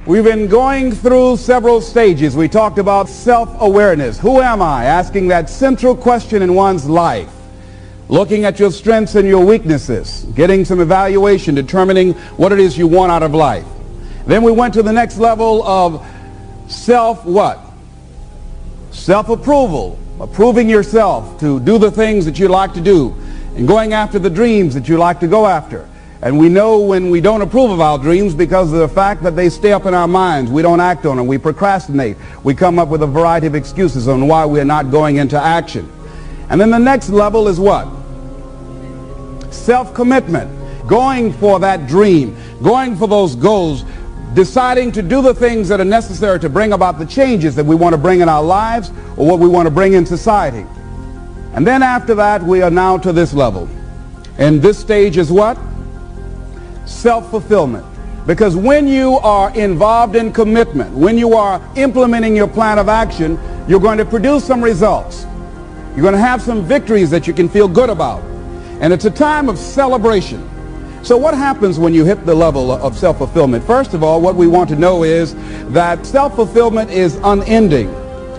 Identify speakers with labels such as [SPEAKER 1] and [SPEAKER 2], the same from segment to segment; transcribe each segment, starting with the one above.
[SPEAKER 1] We've been going through several stages. We talked about self-awareness. Who am I? Asking that central question in one's life. Looking at your strengths and your weaknesses. Getting some evaluation, determining what it is you want out of life. Then we went to the next level of what? Self-approval. Approving yourself to do the things that you like to do. And going after the dreams that you like to go after. And we know when we don't approve of our dreams because of the fact that they stay up in our minds. We don't act on them. We procrastinate. We come up with a variety of excuses on why we're not going into action. And then the next level is what? Self-commitment. Going for that dream. Going for those goals. Deciding to do the things that are necessary to bring about the changes that we want to bring in our lives or what we want to bring in society. And then after that, we are now to this level. And this stage is what? Self-fulfillment. Because when you are involved in commitment, when you are implementing your plan of action, you're going to produce some results. You're going to have some victories that you can feel good about. And it's a time of celebration. So what happens when you hit the level of self-fulfillment? First of all, what we want to know is that self-fulfillment is unending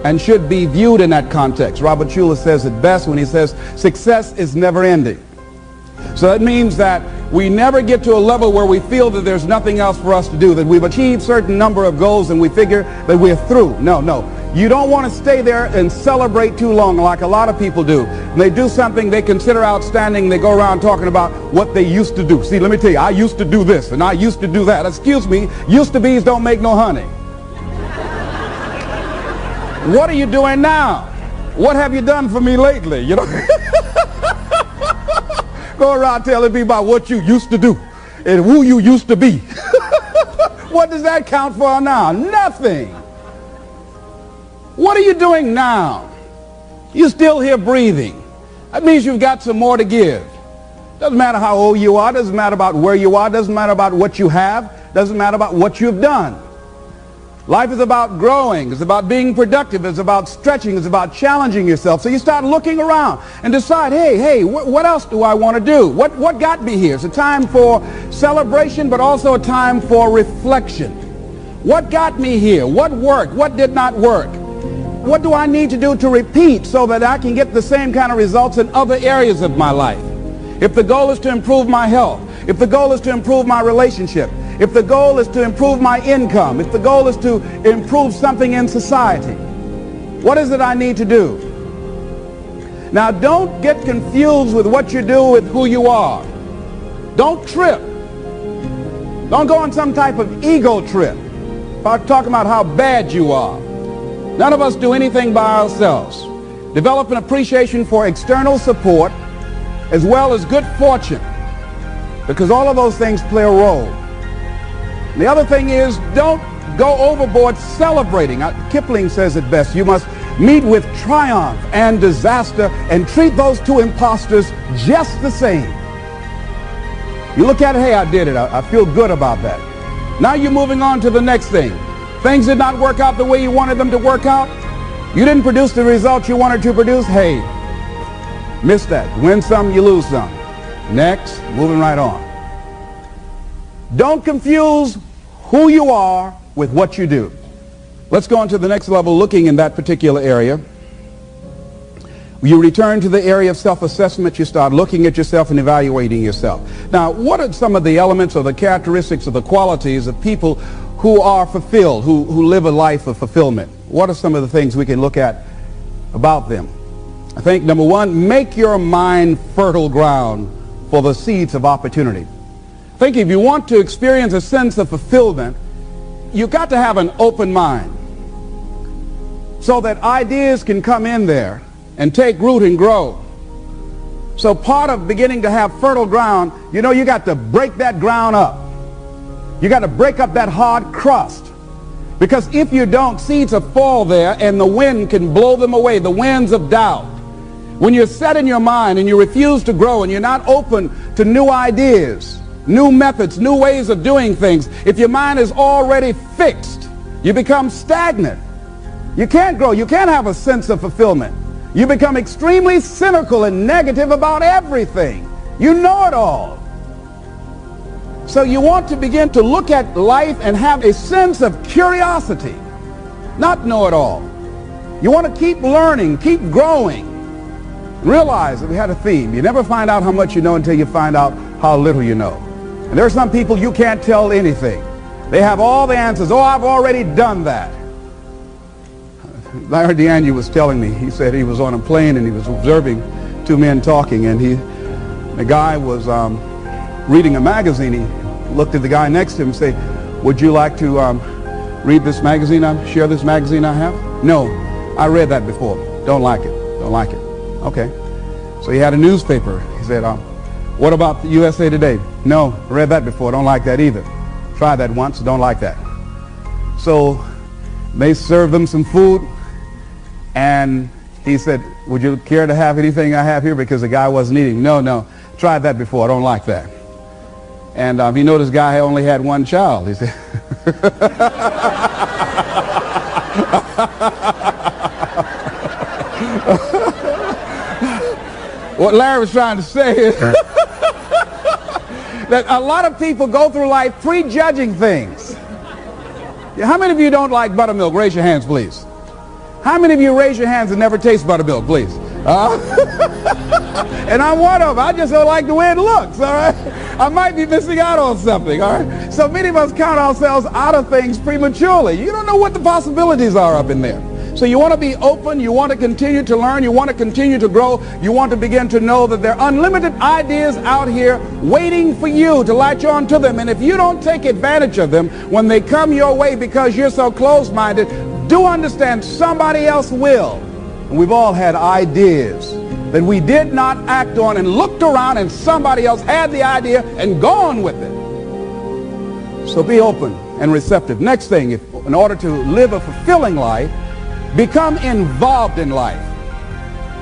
[SPEAKER 1] and should be viewed in that context. Robert Schuller says it best when he says success is never ending. So that means that we never get to a level where we feel that there's nothing else for us to do, that we've achieved certain number of goals and we figure that we're through. No. You don't want to stay there and celebrate too long like a lot of people do. When they do something they consider outstanding, they go around talking about what they used to do. See, let me tell you, I used to do this and I used to do that. Excuse me, used to be's don't make no honey. What are you doing now? What have you done for me lately? You know? Go around telling people about what you used to do and who you used to be. What does that count for now? Nothing. What are you doing now? You're still here breathing. That means you've got some more to give. Doesn't matter how old you are. Doesn't matter about where you are. Doesn't matter about what you have. Doesn't matter about what you've done. Life is about growing. It's about being productive. It's about stretching. It's about challenging yourself. So you start looking around and decide, hey, what else do I want to do? What got me here? It's a time for celebration, but also a time for reflection. What got me here? What worked? What did not work? What do I need to do to repeat so that I can get the same kind of results in other areas of my life? If the goal is to improve my health, if the goal is to improve my relationship, if the goal is to improve my income, if the goal is to improve something in society, what is it I need to do? Now, don't get confused with what you do with who you are. Don't trip. Don't go on some type of ego trip. About talking about how bad you are. None of us do anything by ourselves. Develop an appreciation for external support as well as good fortune, because all of those things play a role. The other thing is, don't go overboard celebrating. Kipling says it best. You must meet with triumph and disaster and treat those two imposters just the same. You look at it, hey, I did it. I feel good about that. Now you're moving on to the next thing. Things did not work out the way you wanted them to work out. You didn't produce the results you wanted to produce. Hey, miss that. Win some, you lose some. Next, moving right on. Don't confuse who you are with what you do. Let's go on to the next level, looking in that particular area. You return to the area of self-assessment. You start looking at yourself and evaluating yourself. Now, what are some of the elements or the characteristics or the qualities of people who are fulfilled, who live a life of fulfillment? What are some of the things we can look at about them? I think, number one, make your mind fertile ground for the seeds of opportunity. I think if you want to experience a sense of fulfillment, you've got to have an open mind so that ideas can come in there and take root and grow. So part of beginning to have fertile ground, you know, you got to break that ground up. You got to break up that hard crust. Because if you don't, seeds will fall there and the wind can blow them away, the winds of doubt. When you're set in your mind and you refuse to grow and you're not open to new ideas, new methods, new ways of doing things, if your mind is already fixed, you become stagnant. You can't grow. You can't have a sense of fulfillment. You become extremely cynical and negative about everything. You know it all. So you want to begin to look at life and have a sense of curiosity, not know-it-all. You want to keep learning, keep growing. Realize that we had a theme. You never find out how much you know until you find out how little you know. And there are some people you can't tell anything. They have all the answers. Oh, I've already done that. Larry DeAngie was telling me, he said he was on a plane and he was observing two men talking, and the guy was reading a magazine. He looked at the guy next to him and said, would you like to read this magazine, share this magazine I have? No, I read that before. Don't like it. Don't like it. Okay. So he had a newspaper. He said, what about the USA Today? No, read that before. Don't like that either. Tried that once. Don't like that. So they served them some food, and he said, would you care to have anything I have here? Because the guy wasn't eating. No, tried that before. I don't like that. And he noticed the guy only had one child. He said, what Larry was trying to say is that a lot of people go through life prejudging things. How many of you don't like buttermilk? Raise your hands, please. How many of you raise your hands and never taste buttermilk, please? And I'm one of them. I just don't like the way it looks, all right? I might be missing out on something, all right? So many of us count ourselves out of things prematurely. You don't know what the possibilities are up in there. So you want to be open, you want to continue to learn, you want to continue to grow, you want to begin to know that there are unlimited ideas out here waiting for you to latch on to them. And if you don't take advantage of them when they come your way because you're so close-minded, do understand somebody else will. And we've all had ideas that we did not act on and looked around and somebody else had the idea and gone with it. So be open and receptive. Next thing, in order to live a fulfilling life, become involved in life.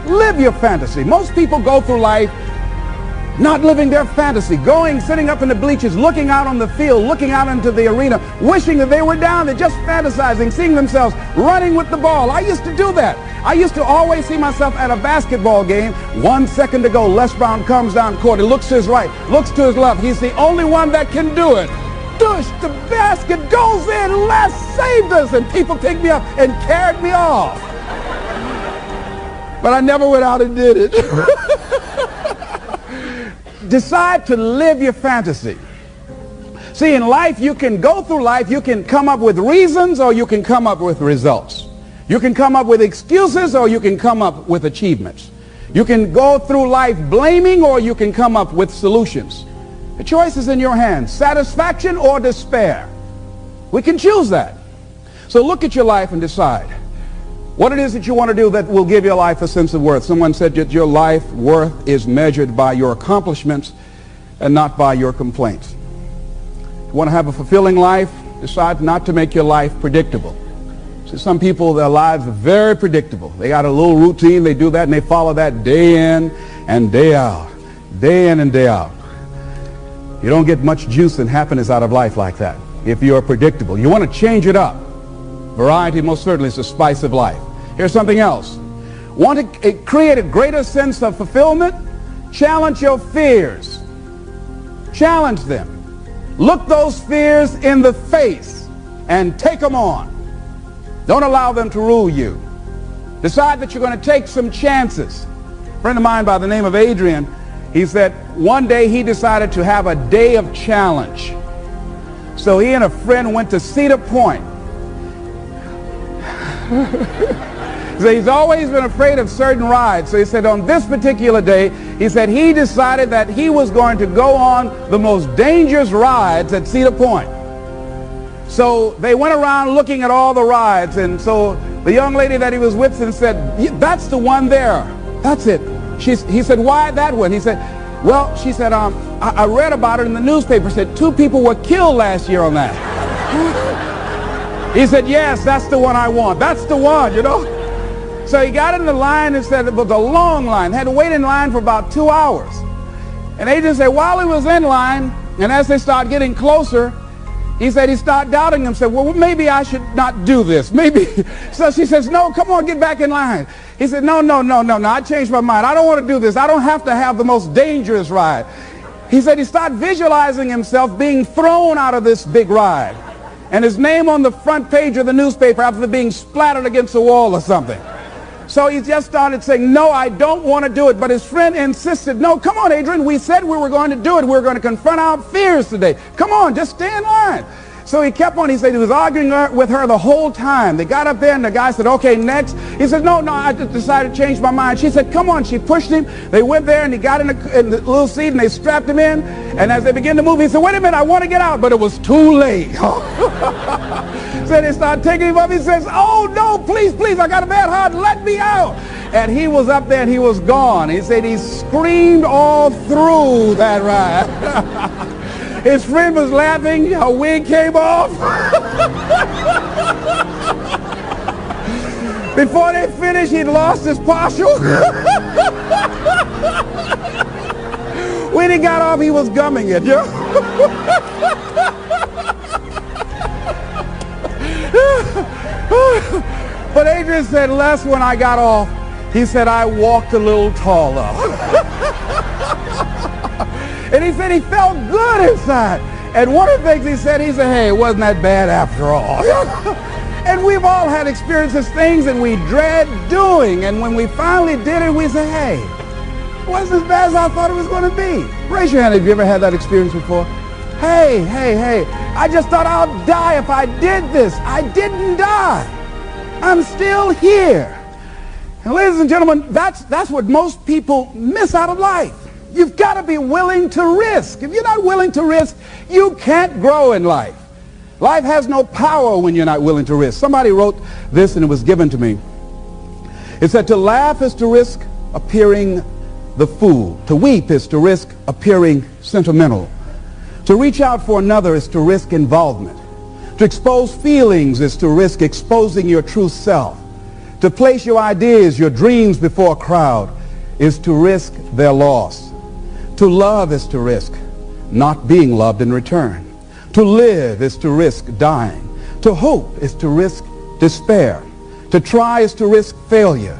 [SPEAKER 1] Live your fantasy. Most people go through life not living their fantasy, sitting up in the bleachers, looking out on the field, looking out into the arena, wishing that they were down there, just fantasizing, seeing themselves running with the ball. I used to do that. I used to always see myself at a basketball game, 1 second to go, Les Brown comes down court, he looks to his right, looks to his left, he's the only one that can do it. Dush, the basket goes in, Les saved us, and people picked me up and carried me off. But I never went out and did it. Decide to live your fantasy. See, in life, you can go through life, you can come up with reasons or you can come up with results. You can come up with excuses or you can come up with achievements. You can go through life blaming or you can come up with solutions. The choice is in your hands, satisfaction or despair. We can choose that. So look at your life and decide what it is that you want to do that will give your life a sense of worth. Someone said that your life worth is measured by your accomplishments and not by your complaints. If you want to have a fulfilling life, decide not to make your life predictable. See, some people, their lives are very predictable. They got a little routine, they do that, and they follow that day in and day out, day in and day out. You don't get much juice and happiness out of life like that if you're predictable. You want to change it up. Variety most certainly is the spice of life. Here's something else. Want to create a greater sense of fulfillment? Challenge your fears. Challenge them. Look those fears in the face and take them on. Don't allow them to rule you. Decide that you're going to take some chances. A friend of mine by the name of Adrian, he said one day he decided to have a day of challenge. So he and a friend went to Cedar Point. So he's always been afraid of certain rides. So he said on this particular day, he said he decided that he was going to go on the most dangerous rides at Cedar Point. So they went around looking at all the rides, and so the young lady that he was with said, that's the one there. That's it. He said, why that one? He said, well, she said, I read about it in the newspaper. Said 2 people were killed last year on that. He said, yes, that's the one I want. That's the one, you know. So he got in the line and said it was a long line. Had to wait in line for about 2 hours. And Adrian said while he was in line, and as they started getting closer, he said he started doubting himself. Well, maybe I should not do this. Maybe. So she says, no, come on, get back in line. He said, no, I changed my mind. I don't want to do this. I don't have to have the most dangerous ride. He said he started visualizing himself being thrown out of this big ride, and his name on the front page of the newspaper after being splattered against a wall or something. So he just started saying, no, I don't want to do it. But his friend insisted, no, come on, Adrian. We said we were going to do it. We were going to confront our fears today. Come on, just stay in line. So he kept on. He said he was arguing with her the whole time. They got up there, and the guy said, okay, next. He said, no, I just decided to change my mind. She said, come on. She pushed him. They went there, and he got in the little seat, and they strapped him in. And as they began to move, he said, wait a minute, I want to get out. But it was too late. So they started taking him up. He says, oh, no, please, please, I got a bad heart. Let me out. And he was up there, and he was gone. He said he screamed all through that ride. His friend was laughing. Her wig came off. Before they finished, he'd lost his partial. When he got off, he was gumming it. But Adrian said, Les, when I got off, he said, I walked a little taller. And he said he felt good inside. And one of the things he said, hey, it wasn't that bad after all. And we've all had experiences, things that we dread doing. And when we finally did it, we say, hey, it wasn't as bad as I thought it was going to be. Raise your hand if you ever had that experience before. Hey, I just thought I'll die if I did this. I didn't die. I'm still here. And ladies and gentlemen, that's what most people miss out of life. You've got to be willing to risk. If you're not willing to risk, you can't grow in life. Life has no power when you're not willing to risk. Somebody wrote this and it was given to me. It said, to laugh is to risk appearing the fool. To weep is to risk appearing sentimental. To reach out for another is to risk involvement. To expose feelings is to risk exposing your true self. To place your ideas, your dreams before a crowd is to risk their loss. To love is to risk not being loved in return. To live is to risk dying. To hope is to risk despair. To try is to risk failure.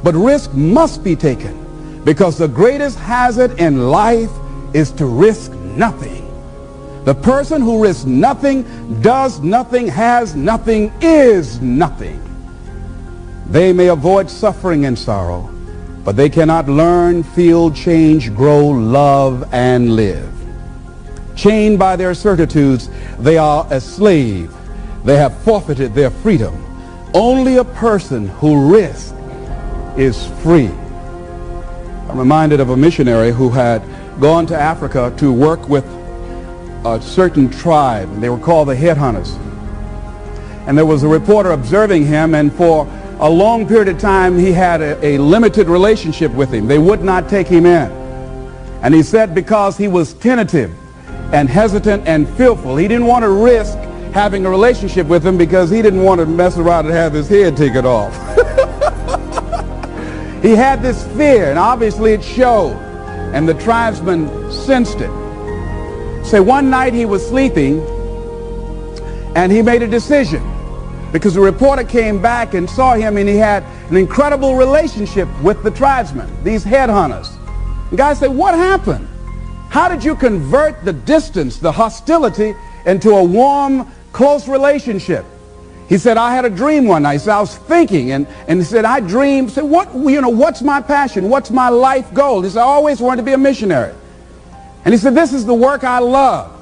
[SPEAKER 1] But risk must be taken because the greatest hazard in life is to risk nothing. The person who risks nothing, does nothing, has nothing, is nothing. They may avoid suffering and sorrow, but they cannot learn, feel, change, grow, love, and live. Chained by their certitudes, they are a slave. They have forfeited their freedom. Only a person who risks is free. I'm reminded of a missionary who had gone to Africa to work with a certain tribe. They were called the headhunters. And there was a reporter observing him, and for a long period of time he had a limited relationship with him. They would not take him in. And he said because he was tentative and hesitant and fearful, he didn't want to risk having a relationship with him because he didn't want to mess around and have his head taken off. He had this fear, and obviously it showed, and the tribesman sensed it. So one night he was sleeping, and he made a decision because the reporter came back and saw him, and he had an incredible relationship with the tribesmen, these headhunters. The guy said, what happened? How did you convert the distance, the hostility, into a warm, close relationship? He said, I had a dream one night. He said, I was thinking, and he said, I dreamed. He said, what's my passion? What's my life goal? He said, I always wanted to be a missionary. And he said, this is the work I love.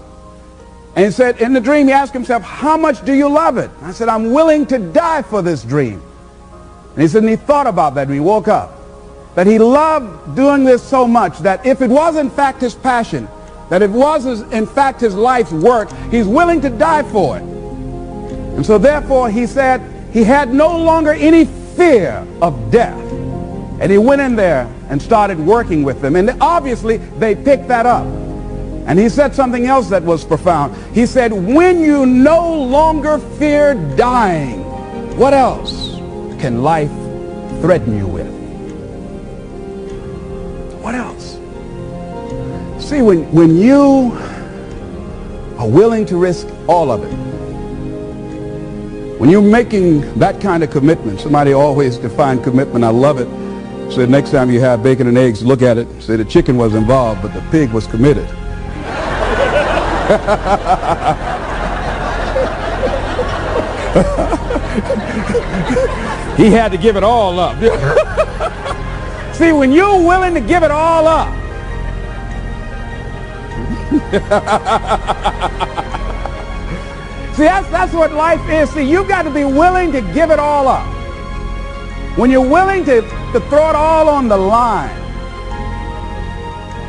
[SPEAKER 1] And he said, in the dream, he asked himself, how much do you love it? I said, I'm willing to die for this dream. And he said, and he thought about that when he woke up, that he loved doing this so much that if it was in fact his passion, that it was in fact his life's work, he's willing to die for it. And so therefore, he said, he had no longer any fear of death. And he went in there and started working with them. And obviously, they picked that up. And he said something else that was profound. He said, when you no longer fear dying, what else can life threaten you with? What else? See, when you are willing to risk all of it, when you're making that kind of commitment, somebody always defined commitment, I love it. So next time you have bacon and eggs, look at it, say the chicken was involved, but the pig was committed. He had to give it all up. See, when you're willing to give it all up, see, that's what life is. See, you've got to be willing to give it all up. When you're willing to throw it all on the line,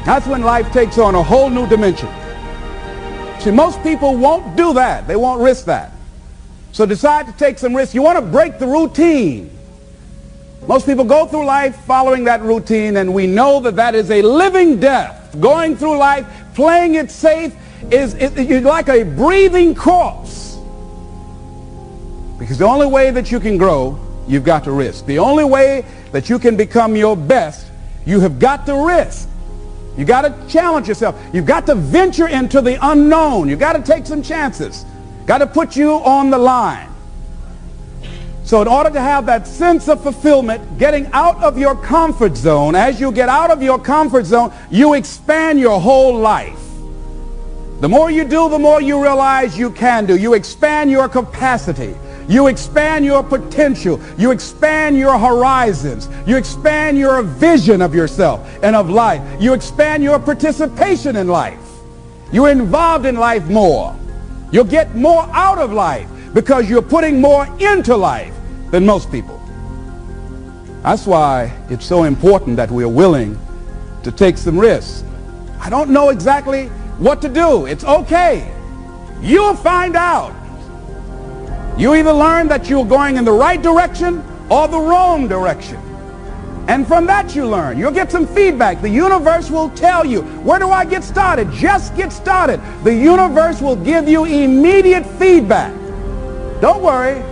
[SPEAKER 1] that's when life takes on a whole new dimension. See, most people won't do that. They won't risk that. So decide to take some risks. You want to break the routine. Most people go through life following that routine, and we know that that is a living death. Going through life, playing it safe, you're like a breathing corpse. Because the only way that you can grow, you've got to risk. The only way that you can become your best, you have got to risk. You got to challenge yourself. You've got to venture into the unknown. You've got to take some chances. Got to put you on the line. So in order to have that sense of fulfillment, getting out of your comfort zone, as you get out of your comfort zone, you expand your whole life. The more you do, the more you realize you can do. You expand your capacity. You expand your potential. You expand your horizons. You expand your vision of yourself and of life. You expand your participation in life. You're involved in life more. You'll get more out of life because you're putting more into life than most people. That's why it's so important that we're willing to take some risks. I don't know exactly what to do. It's okay. You'll find out. You either learn that you're going in the right direction or the wrong direction. And from that you learn. You'll get some feedback. The universe will tell you, where do I get started? Just get started. The universe will give you immediate feedback. Don't worry.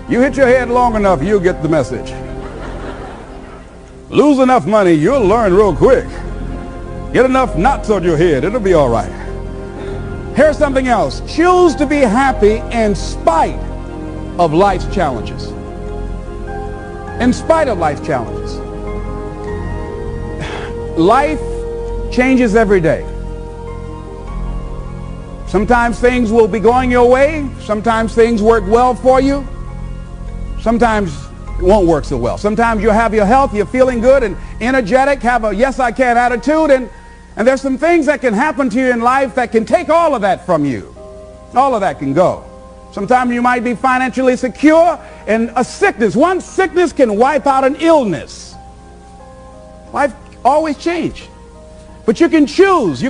[SPEAKER 1] You hit your head long enough, you'll get the message. Lose enough money, you'll learn real quick. Get enough knots on your head, it'll be all right. Here's something else. Choose to be happy in spite of life's challenges. In spite of life's challenges. Life changes every day. Sometimes things will be going your way. Sometimes things work well for you. Sometimes it won't work so well. Sometimes you'll have your health, you're feeling good and energetic, have a yes I can attitude, and there's some things that can happen to you in life that can take all of that from you. All of that can go. Sometimes you might be financially secure, and a sickness, one sickness can wipe out an illness. Life always changes. But you can choose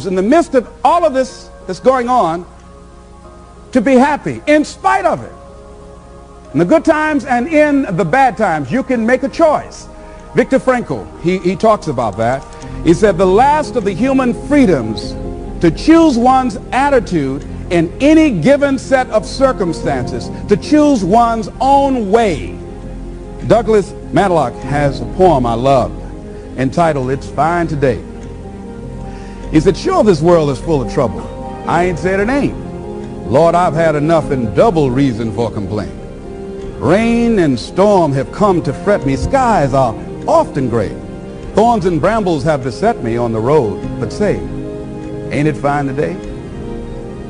[SPEAKER 1] in the midst of all of this that's going on to be happy in spite of it. In the good times and in the bad times, you can make a choice. Viktor Frankl, he talks about that. He said the last of the human freedoms to choose one's attitude in any given set of circumstances, to choose one's own way. Douglas Matlock has a poem I love entitled It's Fine Today. He said, sure, this world is full of trouble. I ain't said it ain't. Lord, I've had enough and double reason for complaint. Rain and storm have come to fret me. Skies are often gray. Thorns and brambles have beset me on the road. But say, ain't it fine today?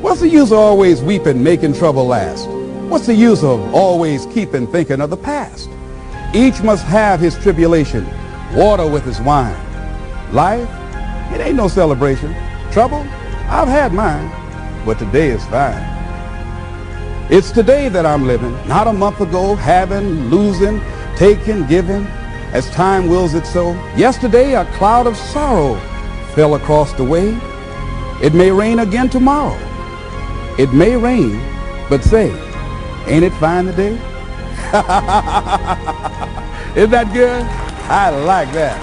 [SPEAKER 1] What's the use of always weeping, making trouble last? What's the use of always keeping thinking of the past? Each must have his tribulation, water with his wine. Life, it ain't no celebration. Trouble, I've had mine, but today is fine. It's today that I'm living, not a month ago, having, losing, taking, giving, as time wills it so. Yesterday, a cloud of sorrow fell across the way. It may rain again tomorrow. It may rain, but say, ain't it fine today? Isn't that good? I like that.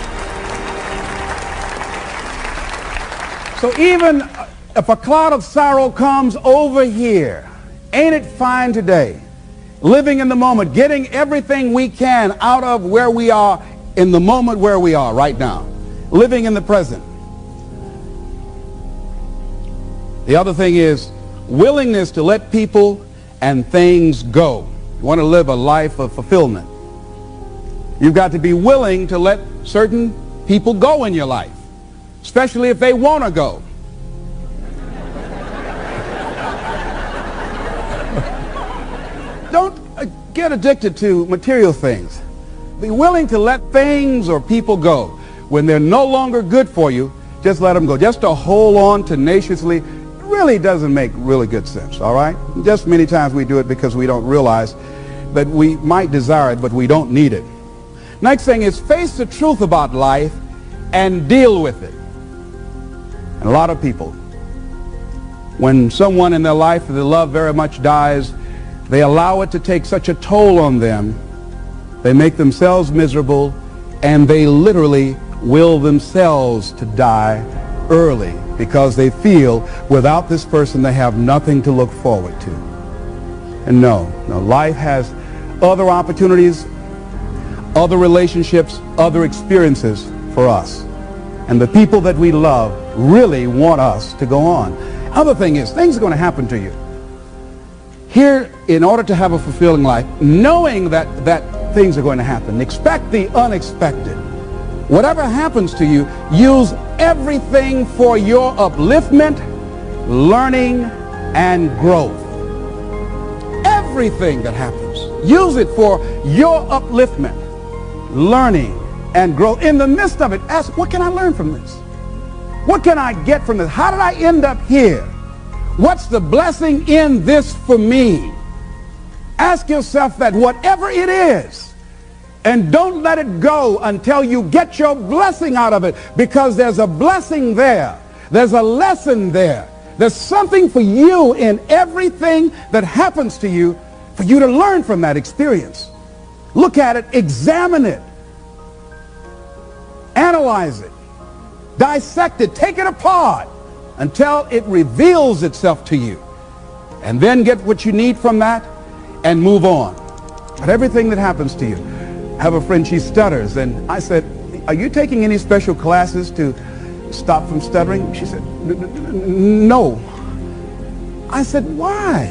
[SPEAKER 1] So even if a cloud of sorrow comes over here, ain't it fine today? Living in the moment, getting everything we can out of where we are in the moment where we are right now. Living in the present. The other thing is willingness to let people and things go. You want to live a life of fulfillment. You've got to be willing to let certain people go in your life, especially if they want to go. get addicted to material things. Be willing to let things or people go. When they're no longer good for you, just let them go. Just to hold on tenaciously really doesn't make really good sense, all right? Just many times we do it because we don't realize that we might desire it, but we don't need it. Next thing is face the truth about life and deal with it. And a lot of people, when someone in their life that they love very much dies, they allow it to take such a toll on them. They make themselves miserable, and they literally will themselves to die early because they feel without this person they have nothing to look forward to. And no, life has other opportunities, other relationships, other experiences for us. And the people that we love really want us to go on. Other thing is, things are going to happen to you. Here, in order to have a fulfilling life, knowing that things are going to happen, expect the unexpected. Whatever happens to you, use everything for your upliftment, learning, and growth. Everything that happens, use it for your upliftment, learning, and growth. In the midst of it, ask, what can I learn from this? What can I get from this? How did I end up here? What's the blessing in this for me? Ask yourself that, whatever it is, and don't let it go until you get your blessing out of it, because there's a blessing there. There's a lesson there. There's something for you in everything that happens to you for you to learn from that experience. Look at it, examine it, analyze it, dissect it, take it apart until it reveals itself to you. And then get what you need from that and move on. But everything that happens to you. I have a friend, she stutters, and I said, are you taking any special classes to stop from stuttering? She said, no. I said, why?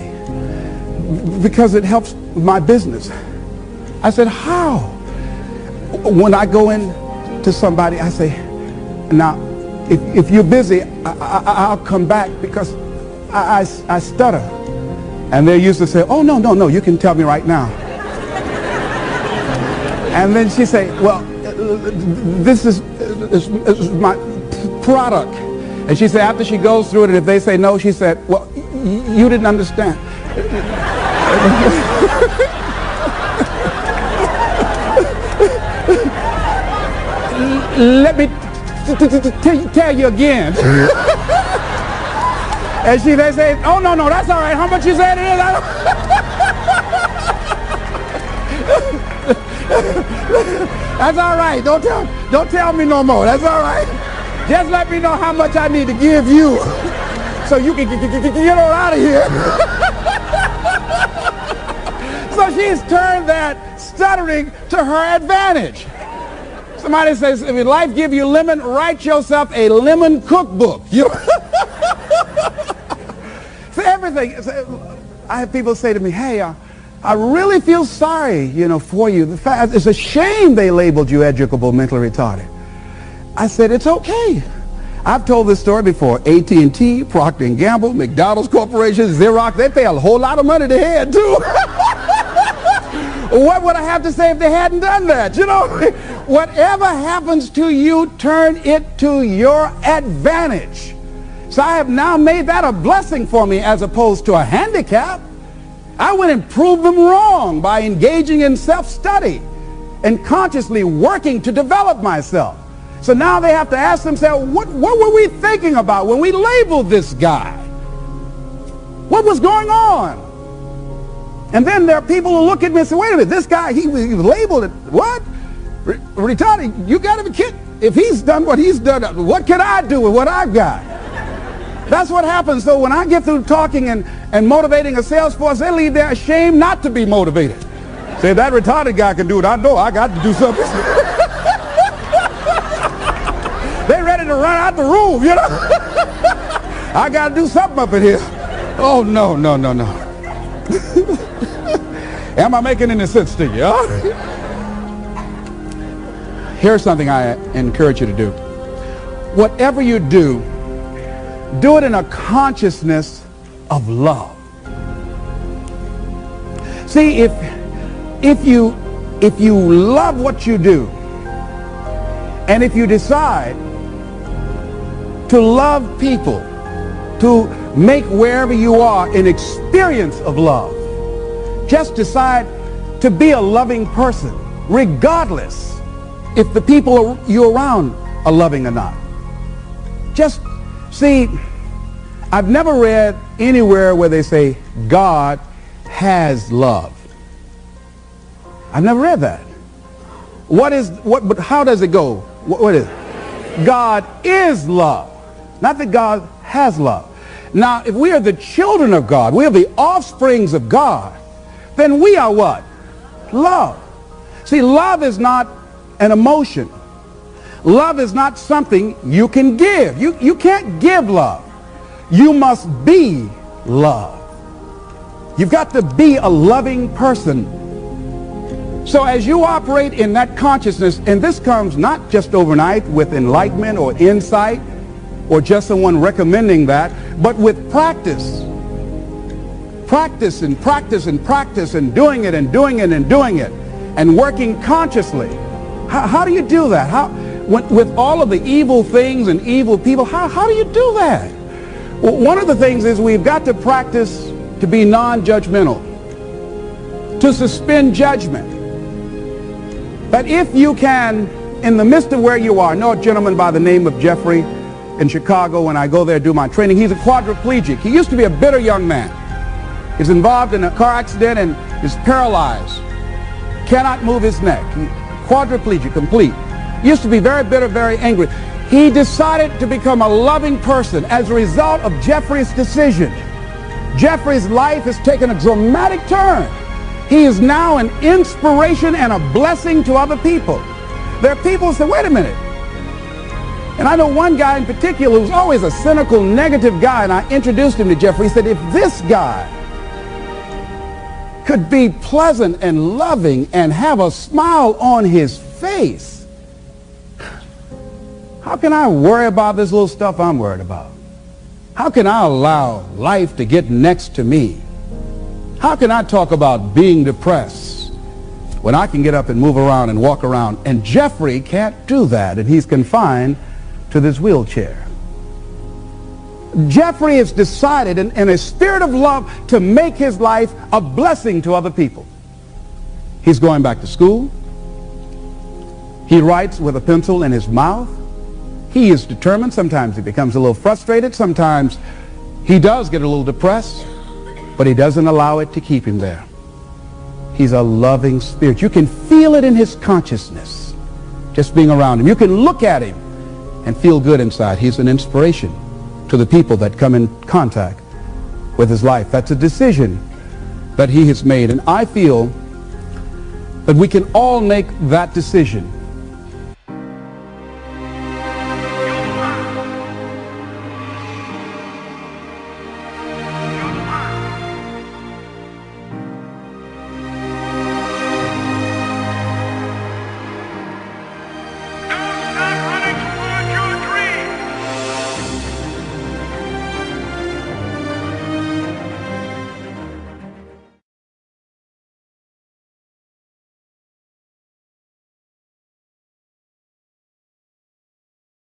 [SPEAKER 1] Because it helps my business. I said, how? When I go in to somebody, I say, now, if you're busy, I'll come back because I stutter. And they used to say, oh, no, you can tell me right now. And then she say, well, this is my product. And she said, after she goes through it, and if they say no, she said, well, you didn't understand. Let me tell you again. And they say, oh, no, that's all right. How much you said it is? That's all right. Don't tell me no more. That's all right. Just let me know how much I need to give you so you can get on out of here. So she's turned that stuttering to her advantage. Somebody says, if life give you lemon, write yourself a lemon cookbook. So everything. I have people say to me, hey, I really feel sorry, for you. The fact, it's a shame they labeled you educable mentally retarded. I said, it's okay. I've told this story before. AT&T, Procter & Gamble, McDonald's Corporation, Xerox, they pay a whole lot of money to head, too. What would I have to say if they hadn't done that? Whatever happens to you, turn it to your advantage. So I have now made that a blessing for me as opposed to a handicap. I would and prove them wrong by engaging in self-study and consciously working to develop myself. So now they have to ask themselves, what were we thinking about when we labeled this guy? What was going on? And then there are people who look at me and say, wait a minute, this guy, he was labeled it, what? Retarded, you got to be kidding. If he's done what he's done, what can I do with what I've got? That's what happens. So when I get through talking and motivating a sales force, they leave there ashamed not to be motivated. Say, if that retarded guy can do it, I know I got to do something. They ready to run out the room, I got to do something up in here. Oh, no. Am I making any sense to you? Huh? Here's something I encourage you to do. Whatever you do, do it in a consciousness of love. See, if if you love what you do, and if you decide to love people, to make wherever you are an experience of love, just decide to be a loving person, regardless if the people you're around are loving or not. Just see, I've never read anywhere where they say God has love. I've never read that. But how does it go? What is it? God is love. Not that God has love. Now, if we are the children of God, we are the offsprings of God, then we are what? Love. See, love is not an emotion. Love is not something you can give. You can't give love. You must be love. You've got to be a loving person. So as you operate in that consciousness, and this comes not just overnight with enlightenment or insight or just someone recommending that, but with practice. Practice and practice and practice and doing it and doing it and doing it and working consciously. How do you do that? With all of the evil things and evil people, how do you do that? Well, one of the things is we've got to practice to be non-judgmental, to suspend judgment. But if you can, in the midst of where you are, I know a gentleman by the name of Jeffrey in Chicago. When I go there to do my training, he's a quadriplegic. He used to be a bitter young man. He's involved in a car accident and is paralyzed. Cannot move his neck. Quadriplegic, complete. Used to be very bitter, very angry. He decided to become a loving person as a result of Jeffrey's decision. Jeffrey's life has taken a dramatic turn. He is now an inspiration and a blessing to other people. There are people who say, wait a minute. And I know one guy in particular who's always a cynical, negative guy, and I introduced him to Jeffrey. He said, if this guy could be pleasant and loving and have a smile on his face, how can I worry about this little stuff I'm worried about? How can I allow life to get next to me? How can I talk about being depressed when I can get up and move around and walk around? And Jeffrey can't do that, and he's confined to this wheelchair. Jeffrey has decided in a spirit of love to make his life a blessing to other people. He's going back to school. He writes with a pencil in his mouth. He is determined. Sometimes he becomes a little frustrated. Sometimes he does get a little depressed, but he doesn't allow it to keep him there. He's a loving spirit. You can feel it in his consciousness, just being around him. You can look at him and feel good inside. He's an inspiration to the people that come in contact with his life. That's a decision that he has made. And I feel that we can all make that decision